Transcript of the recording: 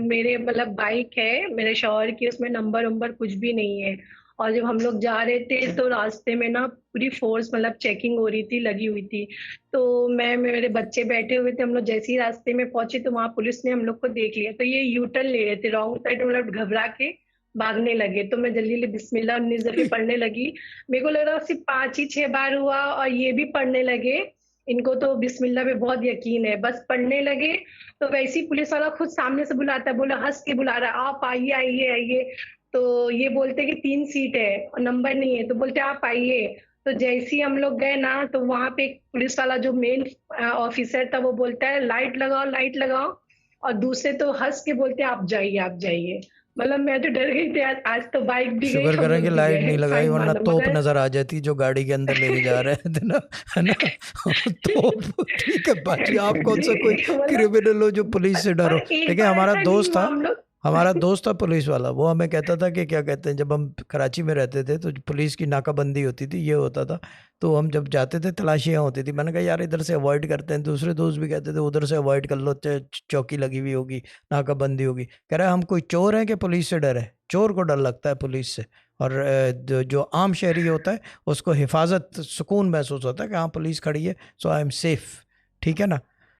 मेरे मतलब बाइक है मेरे शौहर की, उसमें नंबर वंबर कुछ भी नहीं है। और जब हम लोग जा रहे थे तो रास्ते में ना पूरी फोर्स मतलब चेकिंग हो रही थी, लगी हुई थी। तो मैं मेरे बच्चे बैठे हुए थे, हम लोग जैसे ही रास्ते में पहुंचे तो वहां पुलिस ने हम लोग को देख लिया, तो ये यू टर्न ले रहे थे रॉन्ग साइड, मतलब घबरा के भागने लगे। तो मैं जल्दी जल्दी बिस्मिल्लाह 19 दफे पढ़ने लगी। मेरे को लग रहा सिर्फ 5 ही 6 बार हुआ और ये भी पढ़ने लगे। इनको तो बिस्मिल्लाह पे बहुत यकीन है, बस पढ़ने लगे। तो वैसे ही पुलिस वाला खुद सामने से बुलाता है, बोला हंस के बुला रहा है, आप आइए आइए आइए। तो ये बोलते कि 3 सीट है और नंबर नहीं है, तो बोलते आप आइए। तो जैसे ही हम लोग गए ना, तो वहां पे एक पुलिस वाला जो मेन ऑफिसर था वो बोलता है लाइट लगाओ लाइट लगाओ। और दूसरे तो हंस के बोलते आप जाइए आप जाइए। मतलब मैं तो डर गई थी, आज तो बाइक भी गई शुक्र हम करें कि लोग भी लाइट नहीं गए, लगाई, फाइन वरना मानो तोप मगर। नजर आ जाती जो गाड़ी के अंदर लेके जा रहे थे ना, है ना। तोप। ठीक है बाजी, आप कौन सा कोई मतलब क्रिमिनल हो जो पुलिस से डरो। और एक देखिए बार हमारा ऐसा नहीं दोस्त हुआ था, हम लोग। पुलिस वाला, वो हमें कहता था कि क्या कहते हैं, जब हम कराची में रहते थे तो पुलिस की नाकाबंदी होती थी, ये होता था। तो हम जब जाते थे तलाशियां होती थी, मैंने कहा यार इधर से अवॉइड करते हैं, दूसरे दोस्त भी कहते थे उधर से अवॉइड कर लो, चौकी लगी हुई होगी, नाकाबंदी होगी। कह रहा है हम कोई चोर हैं कि पुलिस से डर है, चोर को डर लगता है पुलिस से। और जो आम शहरी होता है उसको हिफाजत सुकून महसूस होता है कि हाँ पुलिस खड़ी है, सो आई एम सेफ। ठीक है ना।